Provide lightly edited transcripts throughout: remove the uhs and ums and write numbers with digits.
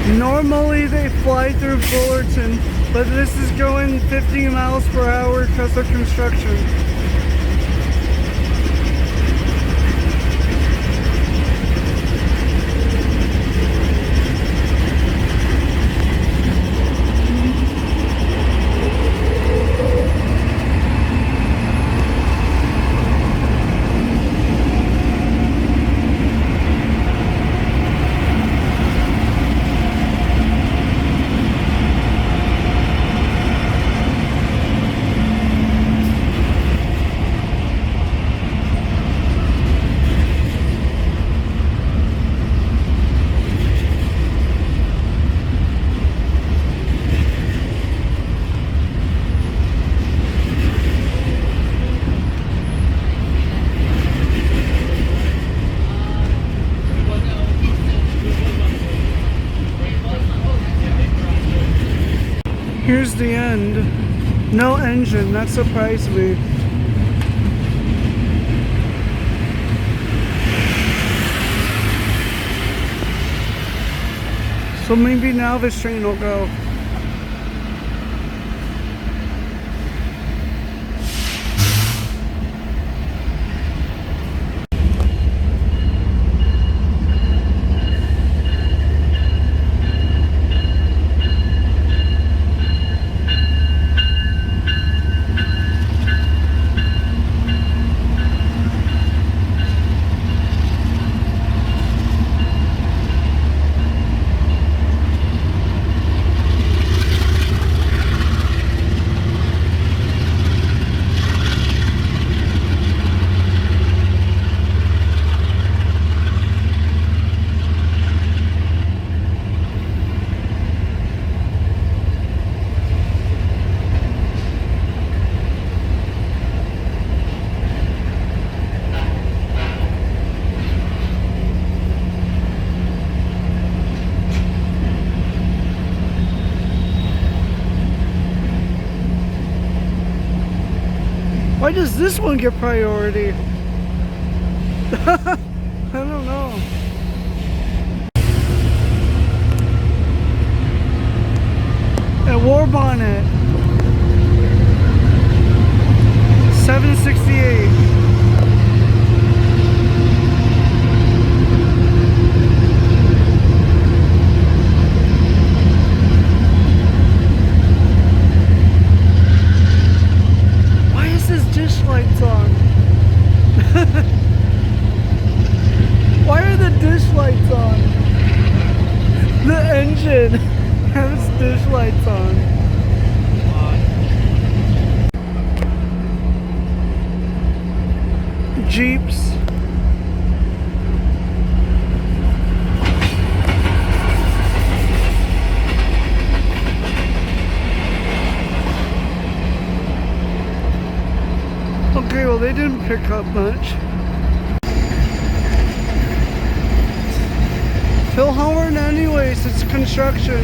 Normally they fly through Fullerton, but this is going 50 miles per hour because of construction. Here's the end. No engine, that surprised me. So maybe now this train will go. Why does this one get priority? I don't know. At War Bonnet, 768. Lights on. Why are the dish lights on? The engine has dish lights on. Jeeps. Okay, well, they didn't pick up much. Phil Howard anyways, it's construction.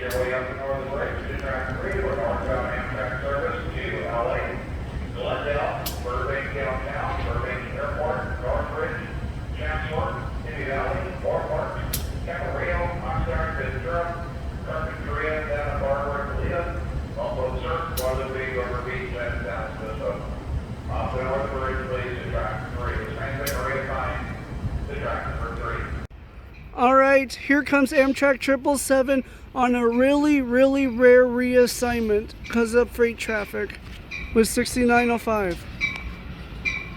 your way up the Northern Bridge to track 3 or northbound Amtrak service to LA, Glendale, Burbank downtown, Burbank Airport, Northbridge, Chancellor, Indy Valley, Walmart, Camarillo, Oxnard, Ventura, Carpinteria, Santa Barbara, Toledo, Buffalo Surf, Guadalupe, River Beach, and San Francisco. Off the North Bridge, please, to track 3. The same thing, reassign to track number 3. All right, here comes Amtrak 777 on a really, really rare reassignment because of freight traffic with 6905.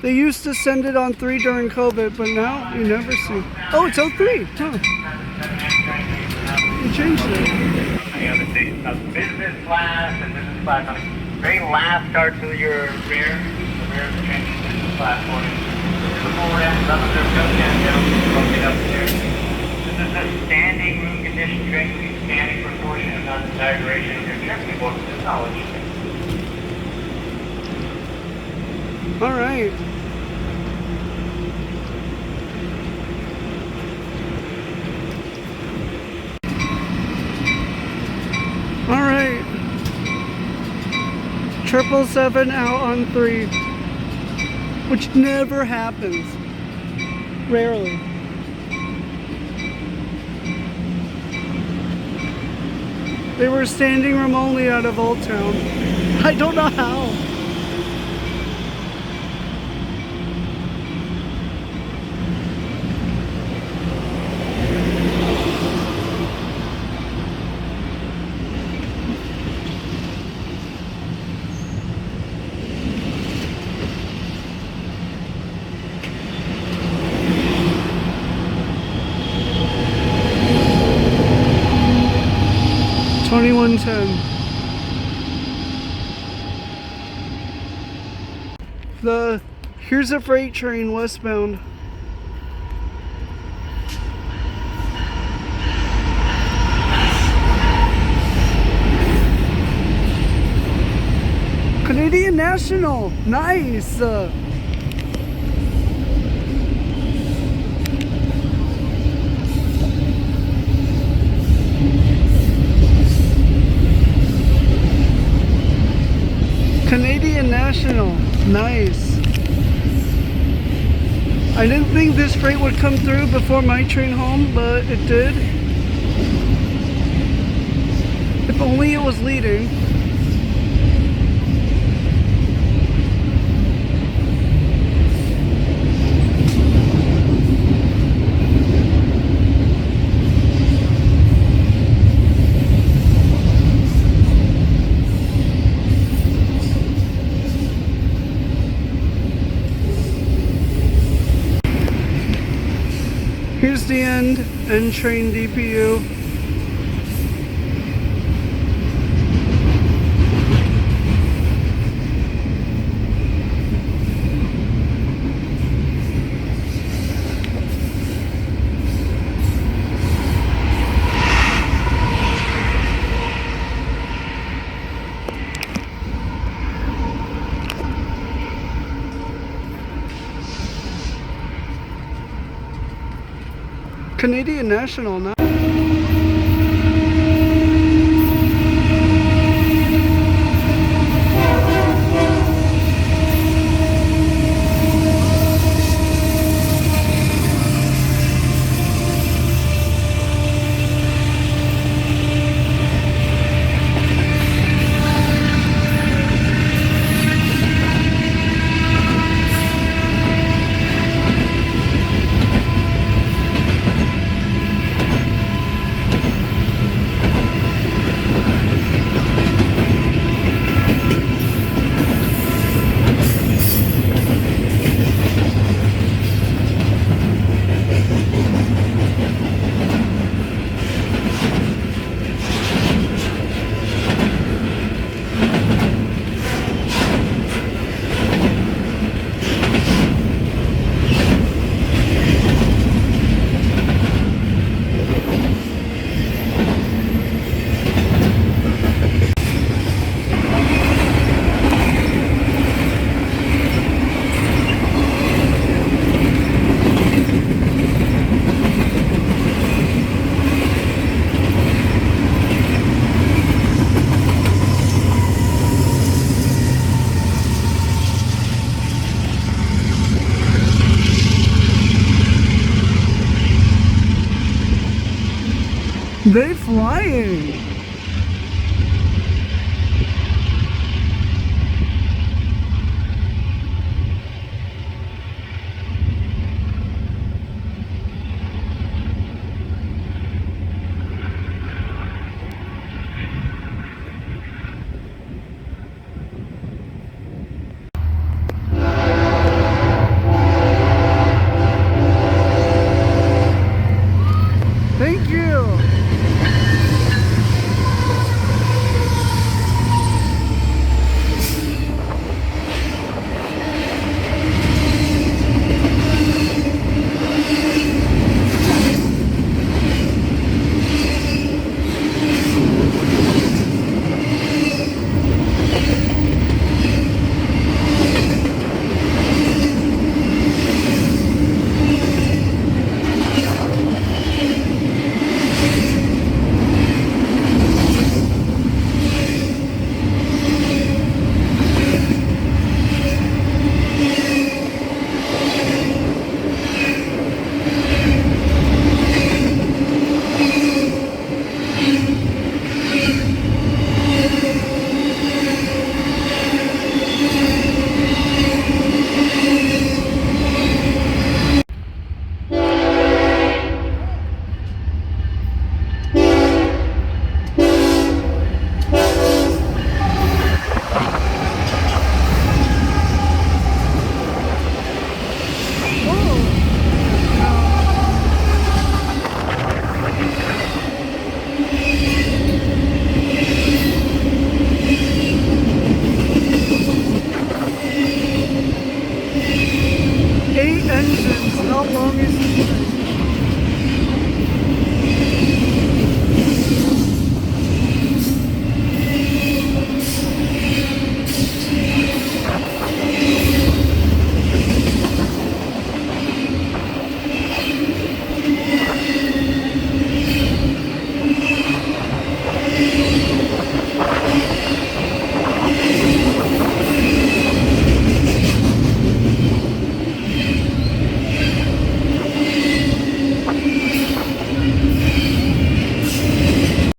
They used to send it on 3 during COVID, but now you never see. Oh, it's 03. Huh. You changed it. Business class and business class on the very last starts of your rear. The rear is changing business class for you. The forward end, some of them go down, broken up there. This is a standing room condition, strictly standing proportion of non-desired duration of your trip. We book this knowledge. All right. All right. 777 out on 3, which never happens. Rarely. They were standing room only out of Old Town. I don't know how. Here's a freight train westbound. Canadian National, nice. Canadian National, nice. I didn't think this freight would come through before my train home, but it did. If only it was leading. Here's the end train DPU. Canadian National now. flying.